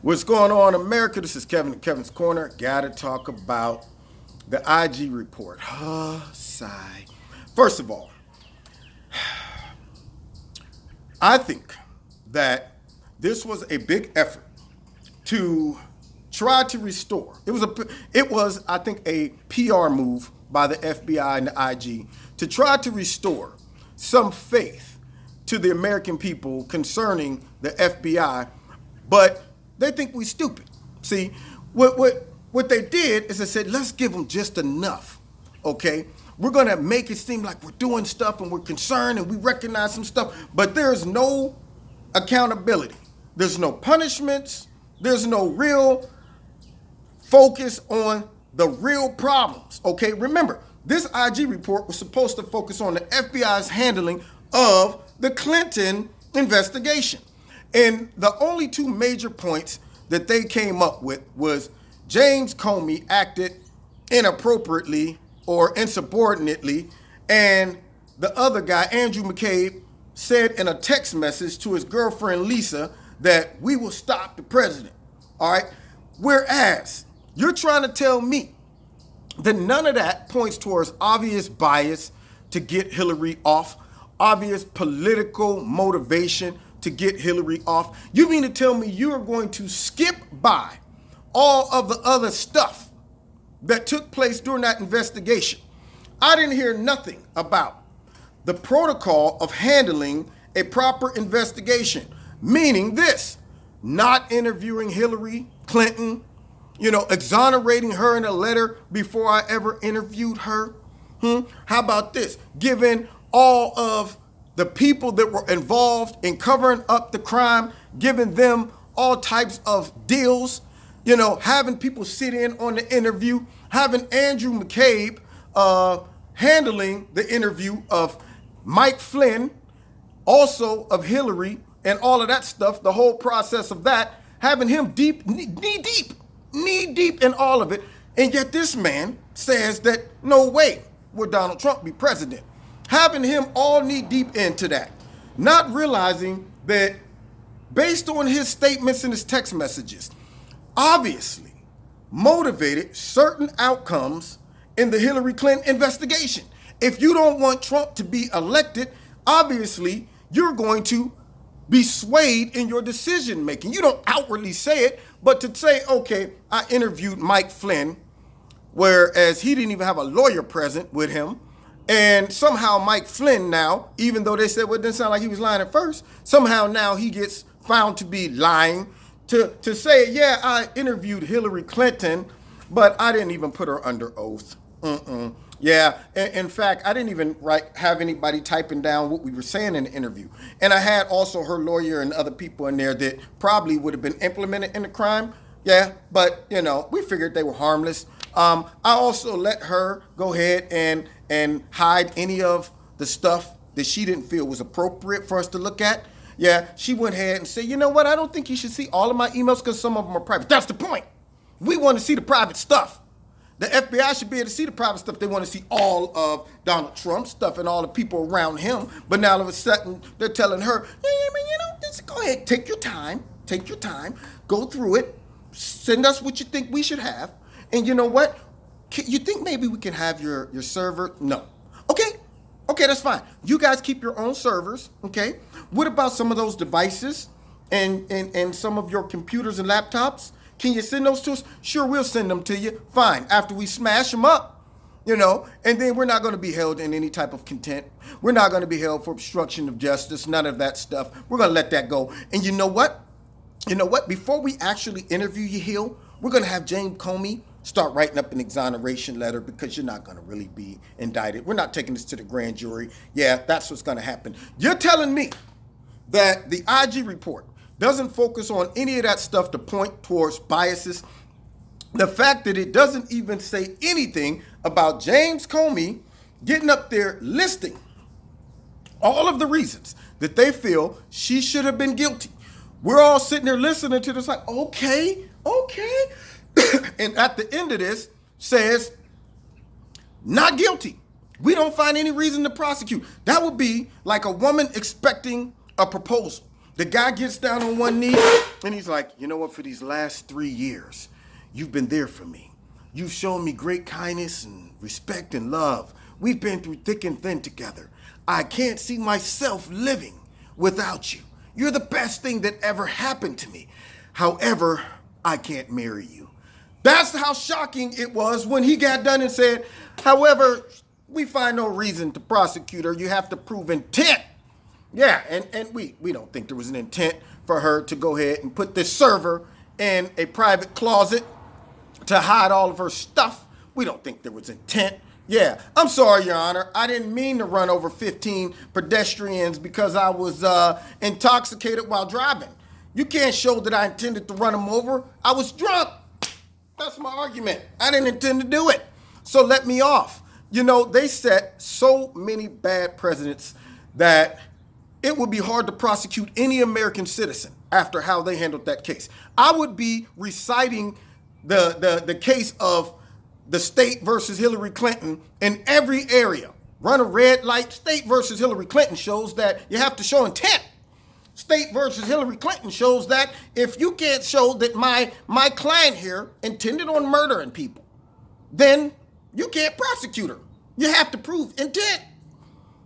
What's going on, America? This is Kevin at Kevin's Corner. Gotta talk about the IG report. Sigh. First of all, I think that this was a big effort to try to restore. It was, I think, a PR move by the FBI and the IG to try to restore some faith to the American people concerning the FBI, but they think we stupid. See, what they did is they said, let's give them just enough, okay? We're gonna make it seem like we're doing stuff and we're concerned and we recognize some stuff, but there's no accountability. There's no punishments. There's no real focus on the real problems, okay? Remember, this IG report was supposed to focus on the FBI's handling of the Clinton investigation. And the only two major points that they came up with was James Comey acted inappropriately or insubordinately, and the other guy, Andrew McCabe, said in a text message to his girlfriend Lisa that we will stop the president. All right. Whereas you're trying to tell me that none of that points towards obvious bias to get Hillary off, obvious political motivation to get Hillary off. You mean to tell me you are going to skip by all of the other stuff that took place during that investigation? I didn't hear nothing about the protocol of handling a proper investigation, meaning this: not interviewing Hillary Clinton, exonerating her in a letter before I ever interviewed her. How about this? Giving all of the people that were involved in covering up the crime, giving them all types of deals, having people sit in on the interview, having Andrew McCabe handling the interview of Mike Flynn, also of Hillary, and all of that stuff, the whole process of that, having him knee deep in all of it. And yet this man says that no way would Donald Trump be president. Having him all knee deep into that, not realizing that based on his statements and his text messages, obviously motivated certain outcomes in the Hillary Clinton investigation. If you don't want Trump to be elected, obviously you're going to be swayed in your decision making. You don't outwardly say it, but to say, okay, I interviewed Mike Flynn, whereas he didn't even have a lawyer present with him, and somehow Mike Flynn now, even though they said, well, it didn't sound like he was lying at first, somehow now he gets found to be lying, to say, yeah, I interviewed Hillary Clinton, but I didn't even put her under oath. Yeah, in fact, I didn't even have anybody typing down what we were saying in the interview. And I had also her lawyer and other people in there that probably would have been implemented in the crime. Yeah, but, we figured they were harmless. I also let her go ahead and hide any of the stuff that she didn't feel was appropriate for us to look at. Yeah, she went ahead and said, you know what, I don't think you should see all of my emails because some of them are private. That's the point. We want to see the private stuff. The FBI should be able to see the private stuff. They want to see all of Donald Trump's stuff and all the people around him. But now all of a sudden, they're telling her, just go ahead, take your time, go through it, send us what you think we should have. And you know what? You think maybe we can have your server? No. Okay, that's fine. You guys keep your own servers, okay? What about some of those devices and some of your computers and laptops? Can you send those to us? Sure, we'll send them to you. Fine. After we smash them up, and then we're not going to be held in any type of contempt. We're not going to be held for obstruction of justice, none of that stuff. We're going to let that go. And you know what? Before we actually interview you, Hill, we're going to have James Comey start writing up an exoneration letter because you're not going to really be indicted. We're not taking this to the grand jury. Yeah, that's what's going to happen. You're telling me that the IG report doesn't focus on any of that stuff to point towards biases. The fact that it doesn't even say anything about James Comey getting up there listing all of the reasons that they feel she should have been guilty. We're all sitting there listening to this like, okay. And at the end of this says, not guilty. We don't find any reason to prosecute. That would be like a woman expecting a proposal. The guy gets down on one knee, And he's like, you know what, for these last 3 years, you've been there for me. You've shown me great kindness and respect and love. We've been through thick and thin together. I can't see myself living without you. You're the best thing that ever happened to me. However, I can't marry you. That's how shocking it was when he got done and said, however, we find no reason to prosecute her. You have to prove intent. Yeah, and we don't think there was an intent for her to go ahead and put this server in a private closet to hide all of her stuff. We don't think there was intent. Yeah, I'm sorry, Your Honor. I didn't mean to run over 15 pedestrians because I was intoxicated while driving. You can't show that I intended to run them over. I was drunk. That's my argument. I didn't intend to do it. So let me off. You know, they set so many bad precedents that it would be hard to prosecute any American citizen after how they handled that case. I would be reciting the case of the state versus Hillary Clinton in every area. Run a red light. State versus Hillary Clinton shows that you have to show intent. State versus Hillary Clinton shows that if you can't show that my client here intended on murdering people, then you can't prosecute her. You have to prove intent.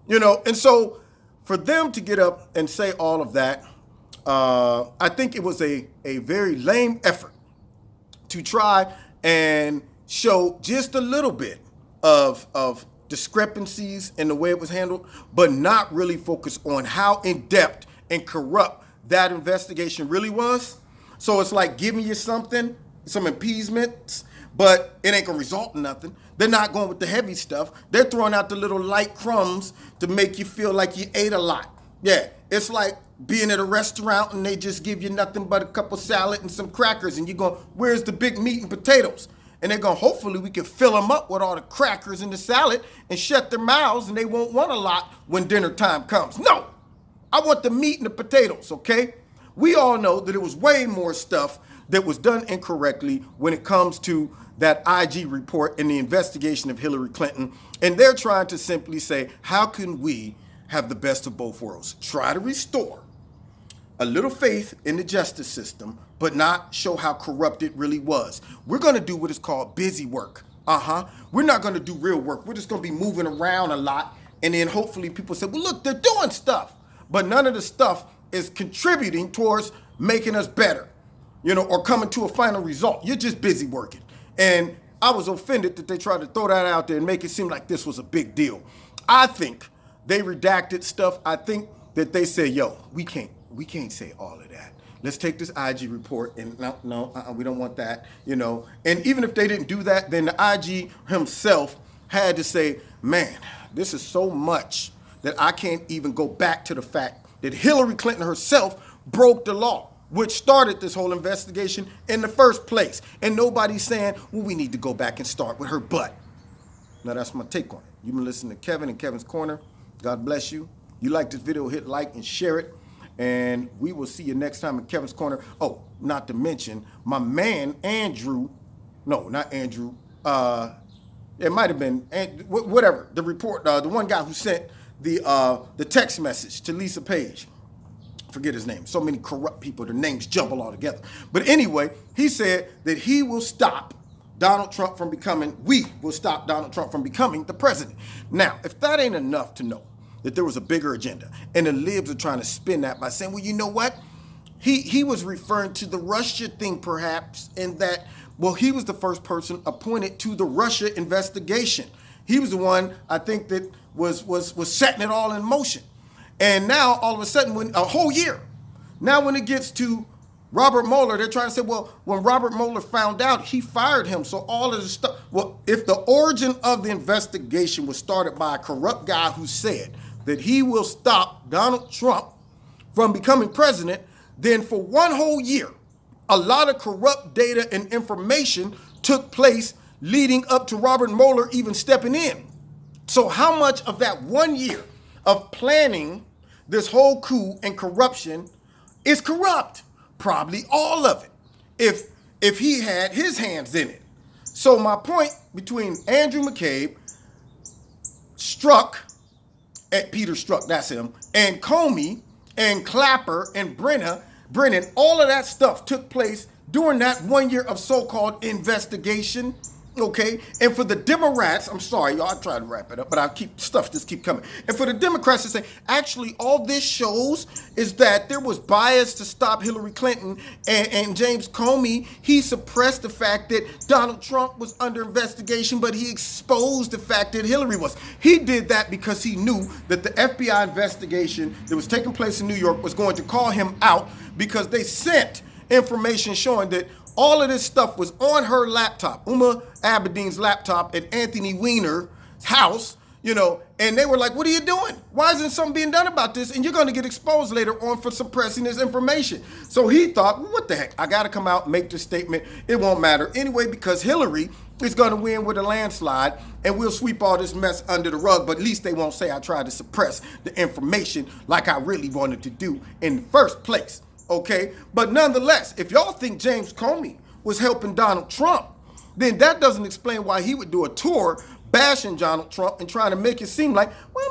You know, and so for them to get up and say all of that, I think it was a very lame effort to try and show just a little bit of discrepancies in the way it was handled, but not really focus on how in-depth and corrupt that investigation really was. So it's like giving you something, some appeasements, but it ain't gonna result in nothing. They're not going with the heavy stuff. They're throwing out the little light crumbs to make you feel like you ate a lot. Yeah, it's like being at a restaurant and they just give you nothing but a cup of salad and some crackers and you go, where's the big meat and potatoes? And they're going, hopefully we can fill them up with all the crackers and the salad and shut their mouths and they won't want a lot when dinner time comes. No, I want the meat and the potatoes, okay? We all know that it was way more stuff that was done incorrectly when it comes to that IG report and the investigation of Hillary Clinton. And they're trying to simply say, how can we have the best of both worlds? Try to restore a little faith in the justice system, but not show how corrupt it really was. We're going to do what is called busy work. We're not going to do real work. We're just going to be moving around a lot. And then hopefully people say, well, look, they're doing stuff. But none of the stuff is contributing towards making us better, you know, or coming to a final result. You're just busy working. And I was offended that they tried to throw that out there and make it seem like this was a big deal. I think they redacted stuff. I think that they said, yo, we can't say all of that. Let's take this IG report and we don't want that, you know. And even if they didn't do that, then the IG himself had to say, man, this is so much that I can't even go back to the fact that Hillary Clinton herself broke the law, which started this whole investigation in the first place. And nobody's saying, well, we need to go back and start with her butt. Now, that's my take on it. You've been listening to Kevin in Kevin's Corner. God bless you. You like this video, hit like and share it. And we will see you next time in Kevin's Corner. Oh, not to mention, my man, Andrew, no, not Andrew. It might have been, whatever, the report, the one guy who sent the text message to Lisa Page. Forget his name. So many corrupt people, their names jumble all together. But anyway, he said that he will stop Donald Trump from becoming, we will stop Donald Trump from becoming the president. Now, if that ain't enough to know that there was a bigger agenda, and the libs are trying to spin that by saying, well, you know what? He was referring to the Russia thing, perhaps, in that, well, he was the first person appointed to the Russia investigation. He was the one, I think, that was setting it all in motion. And now, all of a sudden, when a whole year, now when it gets to Robert Mueller, they're trying to say, well, when Robert Mueller found out, he fired him. So all of the stuff, well, if the origin of the investigation was started by a corrupt guy who said that he will stop Donald Trump from becoming president, then for one whole year, a lot of corrupt data and information took place leading up to Robert Mueller even stepping in. So how much of that 1 year of planning this whole coup and corruption is corrupt? Probably all of it, if he had his hands in it. So my point between Andrew McCabe, Peter Strzok, that's him, and Comey, and Clapper, and Brenner, Brennan, all of that stuff took place during that 1 year of so-called investigation. Okay, and for the Democrats, I'm sorry, y'all, I try to wrap it up, but just keep coming. And for the Democrats to say, actually, all this shows is that there was bias to stop Hillary Clinton, and James Comey, he suppressed the fact that Donald Trump was under investigation, but he exposed the fact that Hillary was. He did that because he knew that the FBI investigation that was taking place in New York was going to call him out, because they sent information showing that all of this stuff was on her laptop, Uma Abedin's laptop at Anthony Weiner's house, and they were like, what are you doing? Why isn't something being done about this? And you're going to get exposed later on for suppressing this information. So he thought, well, what the heck? I got to come out and make this statement. It won't matter anyway, because Hillary is going to win with a landslide, and we'll sweep all this mess under the rug, but at least they won't say I tried to suppress the information like I really wanted to do in the first place. Okay, but nonetheless, if y'all think James Comey was helping Donald Trump, then that doesn't explain why he would do a tour bashing Donald Trump and trying to make it seem like, well,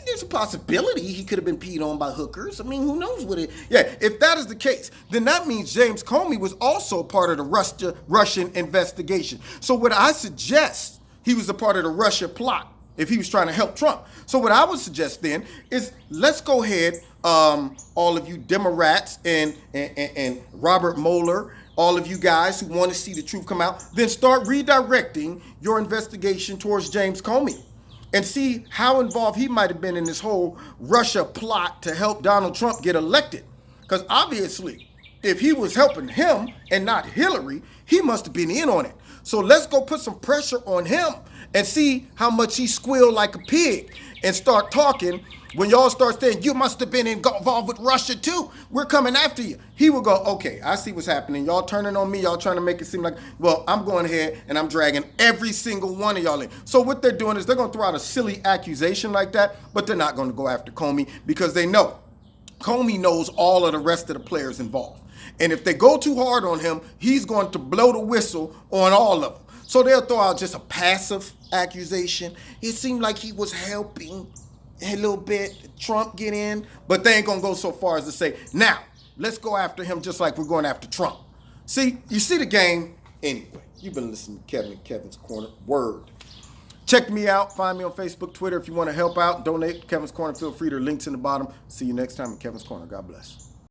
there's a possibility he could have been peed on by hookers. Who knows what it? Yeah, if that is the case, then that means James Comey was also part of the Russian investigation. So what I suggest, he was a part of the Russia plot if he was trying to help Trump. So what I would suggest then is, let's go ahead, all of you Democrats and Robert Mueller, all of you guys who want to see the truth come out, then start redirecting your investigation towards James Comey and see how involved he might have been in this whole Russia plot to help Donald Trump get elected. Because obviously, if he was helping him and not Hillary, he must have been in on it. So let's go put some pressure on him and see how much he squealed like a pig, and start talking. When y'all start saying, you must have been involved with Russia too, we're coming after you, he will go, okay, I see what's happening. Y'all turning on me, y'all trying to make it seem like, well, I'm going ahead and I'm dragging every single one of y'all in. So what they're doing is they're going to throw out a silly accusation like that, but they're not going to go after Comey, because they know Comey knows all of the rest of the players involved. And if they go too hard on him, he's going to blow the whistle on all of them. So they'll throw out just a passive accusation. It seemed like he was helping a little bit Trump get in, but they ain't gonna go so far as to say, now, let's go after him just like we're going after Trump. See, you see the game? Anyway, you've been listening to Kevin and Kevin's Corner. Word. Check me out. Find me on Facebook, Twitter. If you want to help out, donate. Kevin's Corner. Feel free to links in the bottom. See you next time in Kevin's Corner. God bless.